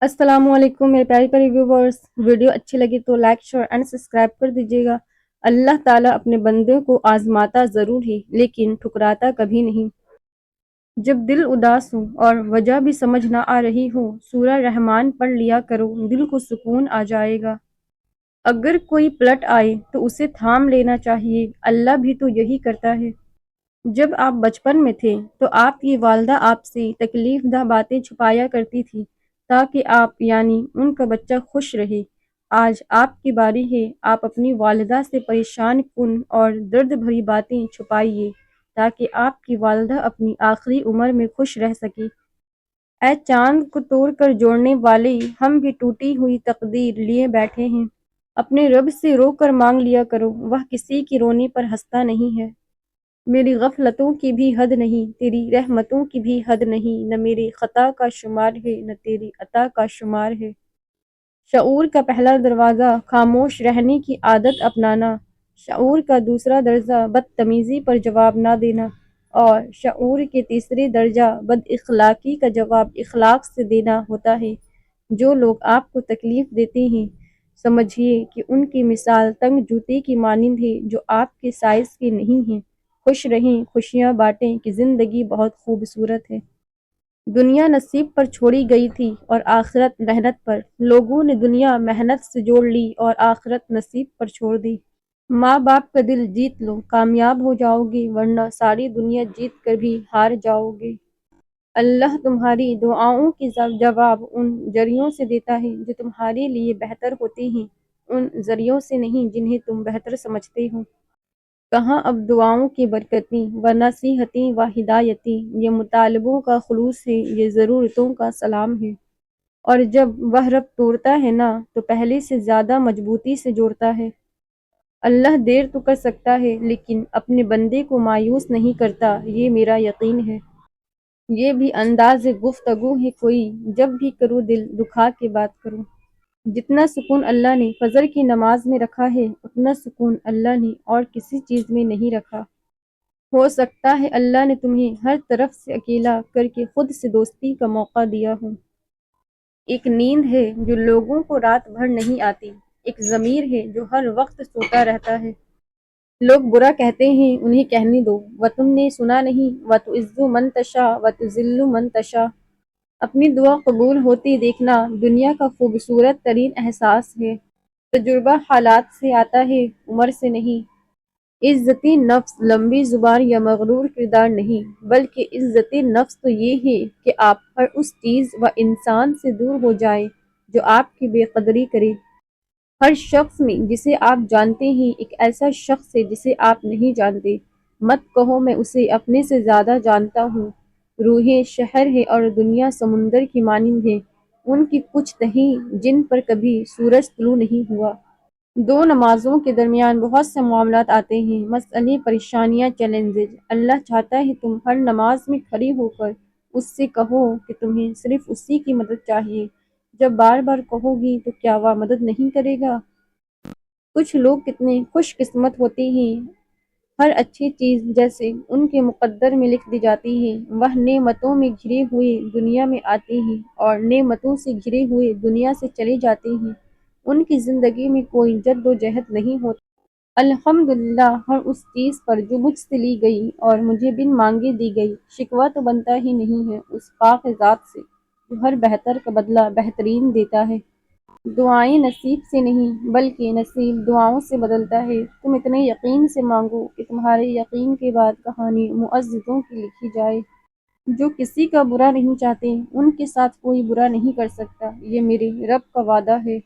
السلام علیکم میرے پیارے پیارے ویورز، ویڈیو اچھی لگی تو لائک شیئر اینڈ سبسکرائب کر دیجیے گا۔ اللہ تعالیٰ اپنے بندے کو آزماتا ضرور ہی لیکن ٹھکراتا کبھی نہیں۔ جب دل اداس ہو اور وجہ بھی سمجھ نہ آ رہی ہو، سورہ رحمان پڑھ لیا کرو، دل کو سکون آ جائے گا۔ اگر کوئی پلٹ آئے تو اسے تھام لینا چاہیے، اللہ بھی تو یہی کرتا ہے۔ جب آپ بچپن میں تھے تو آپ کی والدہ آپ سے تکلیف دہ باتیں چھپایا کرتی تھی تاکہ آپ یعنی ان کا بچہ خوش رہے۔ آج آپ کی باری ہے، آپ اپنی والدہ سے پریشان کن اور درد بھری باتیں چھپائیے تاکہ آپ کی والدہ اپنی آخری عمر میں خوش رہ سکے۔ اے چاند کو توڑ کر جوڑنے والے، ہم بھی ٹوٹی ہوئی تقدیر لیے بیٹھے ہیں۔ اپنے رب سے رو کر مانگ لیا کرو، وہ کسی کی رونے پر ہنستا نہیں ہے۔ میری غفلتوں کی بھی حد نہیں، تیری رحمتوں کی بھی حد نہیں، نہ میری خطا کا شمار ہے نہ تیری عطا کا شمار ہے۔ شعور کا پہلا دروازہ خاموش رہنے کی عادت اپنانا، شعور کا دوسرا درجہ بدتمیزی پر جواب نہ دینا، اور شعور کے تیسرے درجہ بد اخلاقی کا جواب اخلاق سے دینا ہوتا ہے۔ جو لوگ آپ کو تکلیف دیتے ہیں، سمجھیے کہ ان کی مثال تنگ جوتے کی مانند ہے جو آپ کے سائز کے نہیں ہیں۔ خوش رہیں، خوشیاں بانٹیں کہ زندگی بہت خوبصورت ہے۔ دنیا نصیب پر چھوڑی گئی تھی اور آخرت محنت پر، لوگوں نے دنیا محنت سے جوڑ لی اور آخرت نصیب پر چھوڑ دی۔ ماں باپ کا دل جیت لو، کامیاب ہو جاؤ گے، ورنہ ساری دنیا جیت کر بھی ہار جاؤ گے۔ اللہ تمہاری دعاؤں کی جواب ان ذریعوں سے دیتا ہے جو تمہارے لیے بہتر ہوتے ہیں، ان ذریعوں سے نہیں جنہیں تم بہتر سمجھتے ہو۔ کہاں اب دعاؤں کی برکتیں و نصیحتیں و ہدایتیں، یہ مطالبوں کا خلوص ہے، یہ ضرورتوں کا سلام ہے۔ اور جب وہ رب توڑتا ہے نا تو پہلے سے زیادہ مضبوطی سے جوڑتا ہے۔ اللہ دیر تو کر سکتا ہے لیکن اپنے بندے کو مایوس نہیں کرتا، یہ میرا یقین ہے۔ یہ بھی انداز گفتگو ہے کوئی، جب بھی کرو دل دکھا کے بات کرو۔ جتنا سکون اللہ نے فجر کی نماز میں رکھا ہے، اتنا سکون اللہ نے اور کسی چیز میں نہیں رکھا۔ ہو سکتا ہے اللہ نے تمہیں ہر طرف سے اکیلا کر کے خود سے دوستی کا موقع دیا ہو۔ ایک نیند ہے جو لوگوں کو رات بھر نہیں آتی، ایک ضمیر ہے جو ہر وقت سوتا رہتا ہے۔ لوگ برا کہتے ہیں، انہیں کہنے دو، وہ تم نے سنا نہیں، وَتُعِزُّ مَن تَشَاءُ وَتُذِلُّ مَن تَشَاءُ۔ اپنی دعا قبول ہوتی دیکھنا دنیا کا خوبصورت ترین احساس ہے۔ تجربہ حالات سے آتا ہے، عمر سے نہیں۔ عزت نفس لمبی زبان یا مغرور کردار نہیں، بلکہ عزت نفس تو یہ ہے کہ آپ ہر اس چیز و انسان سے دور ہو جائیں جو آپ کی بے قدری کرے۔ ہر شخص میں جسے آپ جانتے ہیں ایک ایسا شخص ہے جسے آپ نہیں جانتے۔ مت کہو میں اسے اپنے سے زیادہ جانتا ہوں۔ روحیں شہر ہے اور دنیا سمندر کی مانند ہے، ان کی کچھ تہیں جن پر کبھی سورج طلوع نہیں ہوا۔ دو نمازوں کے درمیان بہت سے معاملات آتے ہیں، مسئلے، پریشانیاں، چیلنجز۔ اللہ چاہتا ہے تم ہر نماز میں کھڑی ہو کر اس سے کہو کہ تمہیں صرف اسی کی مدد چاہیے۔ جب بار بار کہو گی تو کیا وہ مدد نہیں کرے گا؟ کچھ لوگ کتنے خوش قسمت ہوتے ہیں، ہر اچھی چیز جیسے ان کے مقدر میں لکھ دی جاتی ہے، وہ نعمتوں میں گھرے ہوئے دنیا میں آتے ہیں اور نعمتوں سے گھرے ہوئے دنیا سے چلے جاتے ہیں۔ ان کی زندگی میں کوئی جد و جہد نہیں ہوتی۔ الحمدللہ ہر اس چیز پر جو مجھ سے لی گئی اور مجھے بن مانگے دی گئی، شکوہ تو بنتا ہی نہیں ہے اس پاک ذات سے جو ہر بہتر کا بدلہ بہترین دیتا ہے۔ دعائیں نصیب سے نہیں بلکہ نصیب دعاؤں سے بدلتا ہے۔ تم اتنے یقین سے مانگو کہ تمہارے یقین کے بعد کہانی معززوں کی لکھی جائے۔ جو کسی کا برا نہیں چاہتے ان کے ساتھ کوئی برا نہیں کر سکتا، یہ میرے رب کا وعدہ ہے۔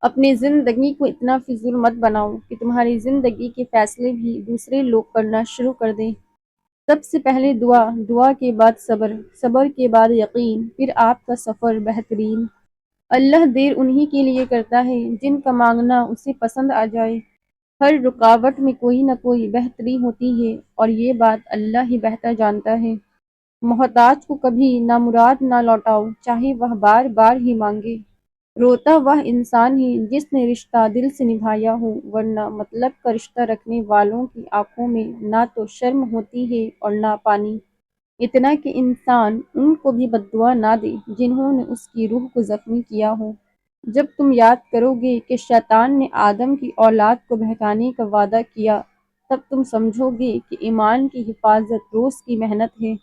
اپنی زندگی کو اتنا فضول مت بناؤ کہ تمہاری زندگی کے فیصلے بھی دوسرے لوگ کرنا شروع کر دیں۔ سب سے پہلے دعا، دعا کے بعد صبر، صبر کے بعد یقین، پھر آپ کا سفر بہترین۔ اللہ دیر انہی کے لیے کرتا ہے جن کا مانگنا اسے پسند آ جائے۔ ہر رکاوٹ میں کوئی نہ کوئی بہتری ہوتی ہے اور یہ بات اللہ ہی بہتر جانتا ہے۔ محتاج کو کبھی نامراد نہ لوٹاؤ چاہے وہ بار بار ہی مانگے۔ روتا وہ انسان ہے جس نے رشتہ دل سے نبھایا ہو، ورنہ مطلب کا رشتہ رکھنے والوں کی آنکھوں میں نہ تو شرم ہوتی ہے اور نہ پانی۔ اتنا کہ انسان ان کو بھی بددعا نہ دے جنہوں نے اس کی روح کو زخمی کیا ہو۔ جب تم یاد کرو گے کہ شیطان نے آدم کی اولاد کو بہکانے کا وعدہ کیا، تب تم سمجھو گے کہ ایمان کی حفاظت روز کی محنت ہے۔